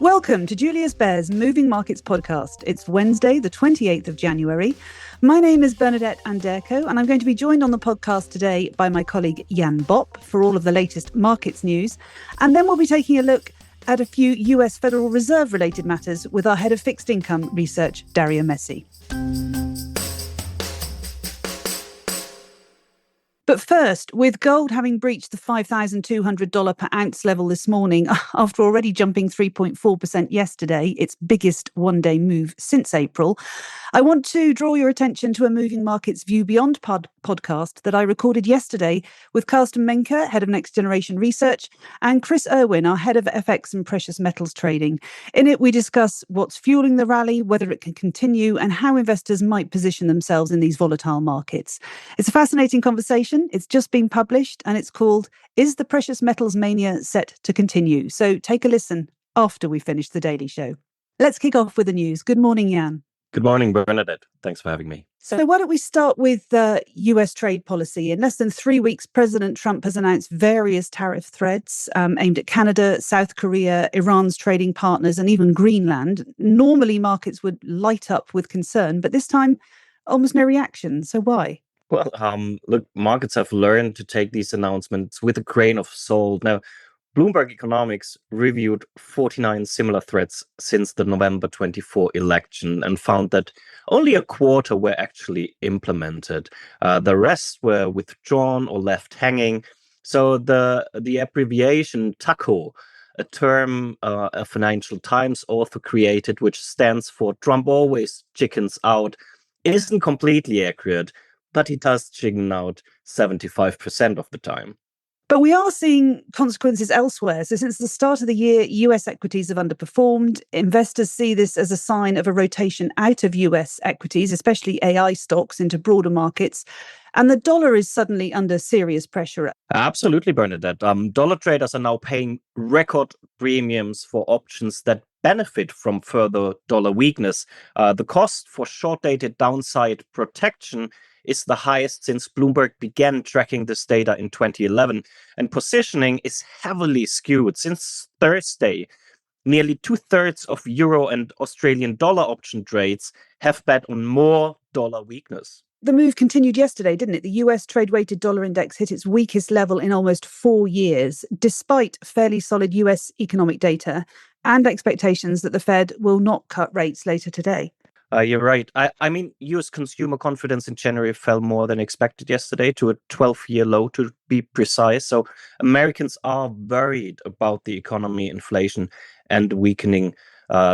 Welcome to Julius Baer's Moving Markets podcast. It's Wednesday, the 28th of January. My name is Bernadette Anderko, and I'm going to be joined on the podcast today by my colleague Jan Bopp for all of the latest markets news. And then we'll be taking a look at a few US Federal Reserve related matters with our head of fixed income research, Dario Messi. But first, with gold having breached the $5,200 per ounce level this morning after already jumping 3.4% yesterday, its biggest one-day move since April, I want to draw your attention to a Moving Markets View Beyond podcast that I recorded yesterday with Carsten Menke, head of Next Generation Research, and Chris Irwin, our head of FX and precious metals trading. In it, we discuss what's fueling the rally, whether it can continue, and how investors might position themselves in these volatile markets. It's a fascinating conversation. It's just been published and it's called Is the Precious Metals Mania Set to Continue? So take a listen after we finish the Daily Show. Let's kick off with the news. Good morning, Jan. Good morning, Bernadette. Thanks for having me. So why don't we start with US trade policy? In less than 3 weeks, President Trump has announced various tariff threats aimed at Canada, South Korea, Iran's trading partners, and even Greenland. Normally, markets would light up with concern, but this time, almost no reaction. So why? Well, look, markets have learned to take these announcements with a grain of salt. Now, Bloomberg Economics reviewed 49 similar threats since the November 24 election and found that only a quarter were actually implemented. The rest were withdrawn or left hanging. So the abbreviation TACO, a term a Financial Times author created, which stands for Trump always chickens out, isn't completely accurate, but he does chicken out 75% of the time. But we are seeing consequences elsewhere. So since the start of the year, US equities have underperformed. Investors see this as a sign of a rotation out of US equities, especially AI stocks, into broader markets. And the dollar is suddenly under serious pressure. Absolutely, Bernadette. Dollar traders are now paying record premiums for options that benefit from further dollar weakness. The cost for short-dated downside protection is the highest since Bloomberg began tracking this data in 2011, and positioning is heavily skewed. Since Thursday, nearly 2/3 of euro and Australian dollar option trades have bet on more dollar weakness. The move continued yesterday, didn't it? The US trade-weighted dollar index hit its weakest level in almost 4 years, despite fairly solid US economic data and expectations that the Fed will not cut rates later today. You're right. I mean, US consumer confidence in January fell more than expected yesterday to a 12-year low, to be precise. So Americans are worried about the economy, inflation, and weakening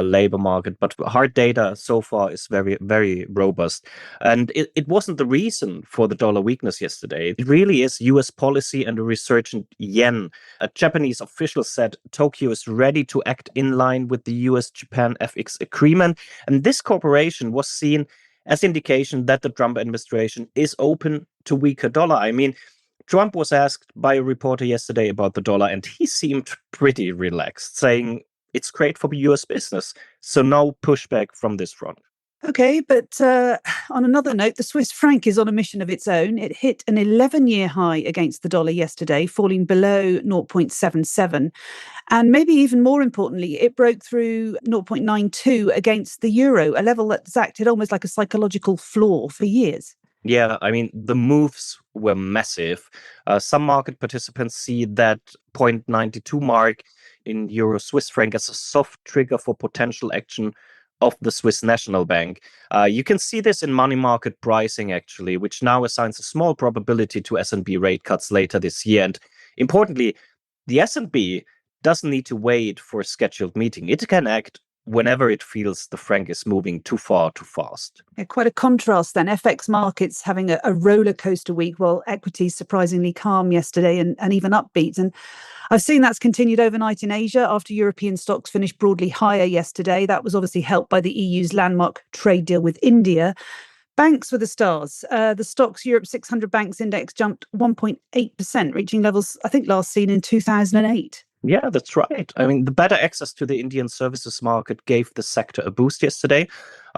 labor market. But hard data so far is very, very robust. And it wasn't the reason for the dollar weakness yesterday. It really is US policy and a resurgent yen. A Japanese official said Tokyo is ready to act in line with the US-Japan FX agreement. And this cooperation was seen as indication that the Trump administration is open to weaker dollar. I mean, Trump was asked by a reporter yesterday about the dollar, and he seemed pretty relaxed, saying it's great for US business. So no pushback from this front. Okay, but on another note, the Swiss franc is on a mission of its own. It hit an 11-year high against the dollar yesterday, falling below 0.77. And maybe even more importantly, it broke through 0.92 against the euro, a level that's acted almost like a psychological floor for years. Yeah, I mean, the moves were massive. Some market participants see that 0.92 mark in euro Swiss franc as a soft trigger for potential action of the Swiss National Bank. You can see this in money market pricing, actually, which now assigns a small probability to S&P rate cuts later this year. And importantly, the S&P doesn't need to wait for a scheduled meeting. It can act whenever it feels the franc is moving too far, too fast. Yeah, quite a contrast then. FX markets having a roller coaster week, while equities surprisingly calm yesterday and even upbeat. And I've seen that's continued overnight in Asia after European stocks finished broadly higher yesterday. That was obviously helped by the EU's landmark trade deal with India. Banks were the stars. The Stoxx Europe 600 Banks Index jumped 1.8%, reaching levels, I think, last seen in 2008. Yeah, that's right. I mean, the better access to the Indian services market gave the sector a boost yesterday.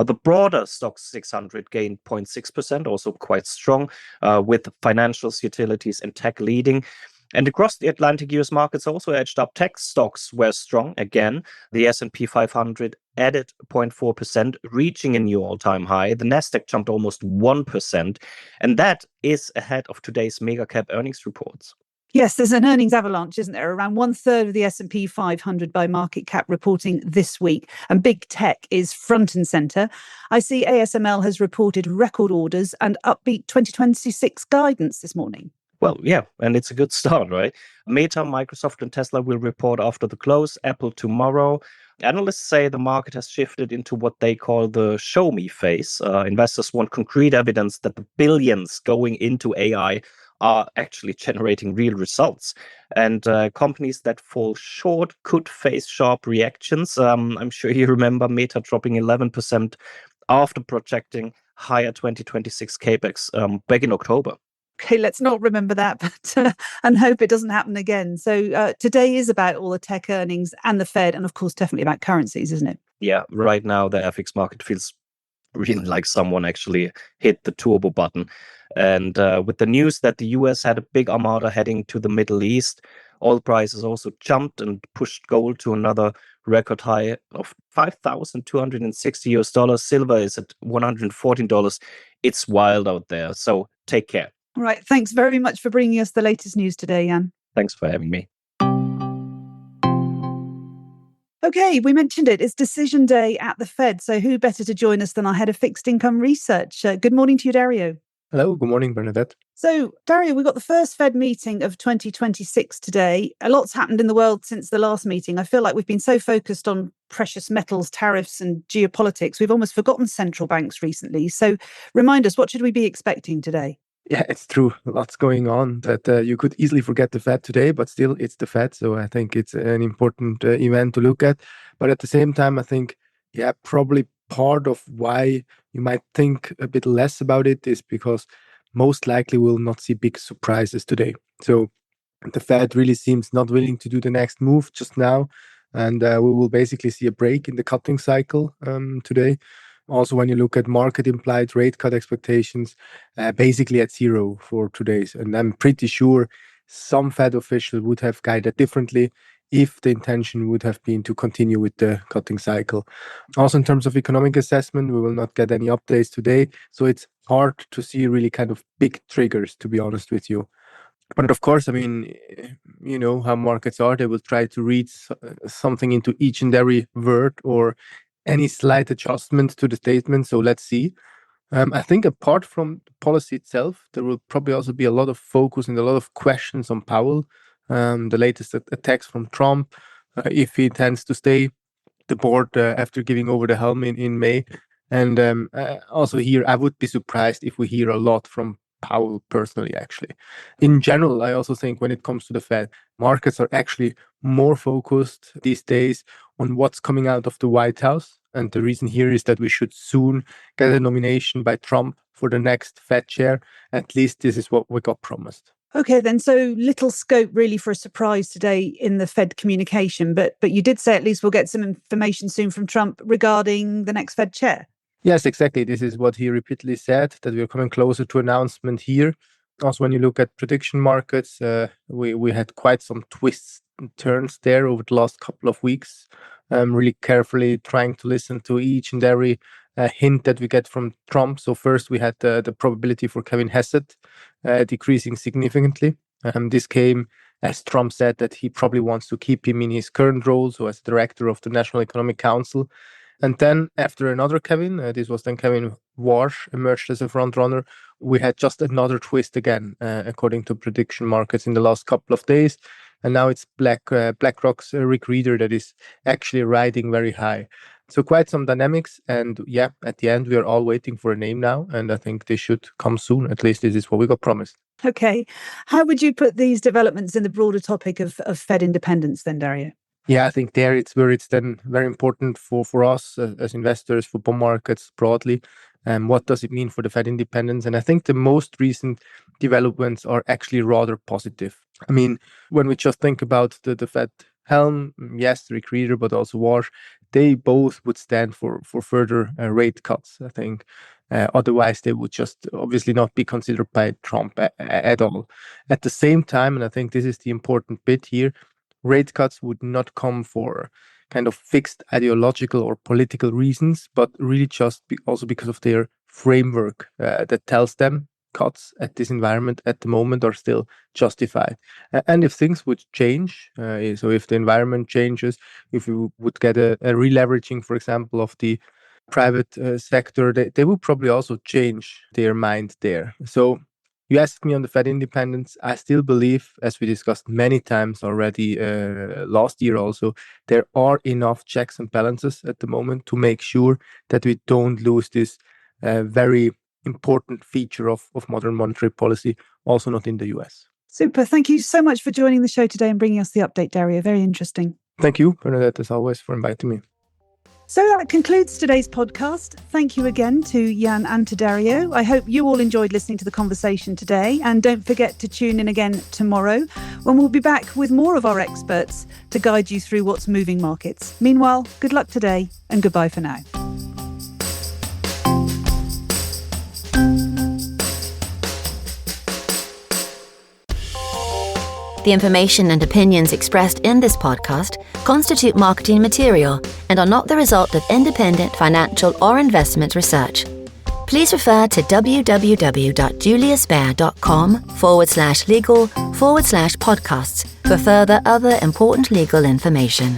The broader Stoxx 600 gained 0.6%, also quite strong, with financials, utilities, and tech leading. And across the Atlantic, US markets also edged up. Tech stocks were strong again. The S&P 500 added 0.4%, reaching a new all-time high. The Nasdaq jumped almost 1%, and that is ahead of today's mega cap earnings reports. Yes, there's an earnings avalanche, isn't there? Around 1/3 of the S&P 500 by market cap reporting this week, and big tech is front and center. I see ASML has reported record orders and upbeat 2026 guidance this morning. Well, yeah, and it's a good start, right? Meta, Microsoft, and Tesla will report after the close, Apple tomorrow. Analysts say the market has shifted into what they call the show me phase. Investors want concrete evidence that the billions going into AI are actually generating real results. And companies that fall short could face sharp reactions. I'm sure you remember Meta dropping 11% after projecting higher 2026 capex back in October. Okay, let's not remember that, but and hope it doesn't happen again. So today is about all the tech earnings and the Fed, and of course, definitely about currencies, isn't it? Yeah, right now the FX market feels really like someone actually hit the turbo button. And with the news that the US had a big armada heading to the Middle East, oil prices also jumped and pushed gold to another record high of $5,260. Silver is at $114. It's wild out there. So take care. All right. Thanks very much for bringing us the latest news today, Jan. Thanks for having me. Okay, we mentioned it. It's decision day at the Fed. So who better to join us than our head of fixed income research? Good morning to you, Dario. Hello, good morning, Bernadette. So, Dario, we got the first Fed meeting of 2026 today. A lot's happened in the world since the last meeting. I feel like we've been so focused on precious metals, tariffs, and geopolitics, we've almost forgotten central banks recently. So, remind us, what should we be expecting today? Yeah, it's true. Lots going on that you could easily forget the Fed today, but still it's the Fed. So I think it's an important event to look at. But at the same time, I think, yeah, probably part of why you might think a bit less about it is because most likely we'll not see big surprises today. So the Fed really seems not willing to do the next move just now. And we will basically see a break in the cutting cycle today. Also, when you look at market implied rate cut expectations, basically at zero for today's. And I'm pretty sure some Fed official would have guided differently if the intention would have been to continue with the cutting cycle. Also, in terms of economic assessment, we will not get any updates today. So it's hard to see really kind of big triggers, to be honest with you. But of course, I mean, you know how markets are. They will try to read something into each and every word or any slight adjustment to the statement. So let's see. I think apart from the policy itself, there will probably also be a lot of focus and a lot of questions on Powell. The latest attacks from Trump, if he intends to stay the board after giving over the helm in May. And also here, I would be surprised if we hear a lot from Powell personally, actually. In general, I also think when it comes to the Fed, markets are actually more focused these days on what's coming out of the White House. And the reason here is that we should soon get a nomination by Trump for the next Fed chair. At least this is what we got promised. Okay, then. So little scope really for a surprise today in the Fed communication. But you did say at least we'll get some information soon from Trump regarding the next Fed chair. Yes, exactly. This is what he repeatedly said, that we're coming closer to announcement here. Also, when you look at prediction markets, we had quite some twists and turns there over the last couple of weeks. Really carefully trying to listen to each and every hint that we get from Trump. So first we had the probability for Kevin Hassett decreasing significantly. This came as Trump said that he probably wants to keep him in his current role, so as director of the National Economic Council. And then after another Kevin, this was then Kevin Warsh emerged as a front runner. We had just another twist again, according to prediction markets in the last couple of days. And now it's BlackRock's Rick Reader that is actually riding very high. So quite some dynamics. And yeah, at the end, we are all waiting for a name now. And I think they should come soon. At least this is what we got promised. Okay. How would you put these developments in the broader topic of Fed independence then, Dario? Yeah, I think there it's where it's then very important for us as investors, for bond markets broadly. And what does it mean for the Fed independence? And I think the most recent developments are actually rather positive. I mean, when we just think about the Fed helm, yes, Rick Reader, but also Warsh, they both would stand for further rate cuts, I think. Otherwise, they would just obviously not be considered by Trump at all. At the same time, and I think this is the important bit here, rate cuts would not come for kind of fixed ideological or political reasons, but really just also because of their framework that tells them cuts at this environment at the moment are still justified. And if things would change, so if the environment changes, if we would get a re-leveraging, for example, of the private sector, they will probably also change their mind there. So you asked me on the Fed independence. I still believe, as we discussed many times already last year also, there are enough checks and balances at the moment to make sure that we don't lose this very important feature of modern monetary policy, also not in the US. Super. Thank you so much for joining the show today and bringing us the update, Dario. Very interesting. Thank you, Bernadette, as always, for inviting me. So that concludes today's podcast. Thank you again to Jan and to Dario. I hope you all enjoyed listening to the conversation today. And don't forget to tune in again tomorrow when we'll be back with more of our experts to guide you through what's moving markets. Meanwhile, good luck today and goodbye for now. The information and opinions expressed in this podcast constitute marketing material and are not the result of independent financial or investment research. Please refer to www.juliusbaer.com/legal/podcasts for further other important legal information.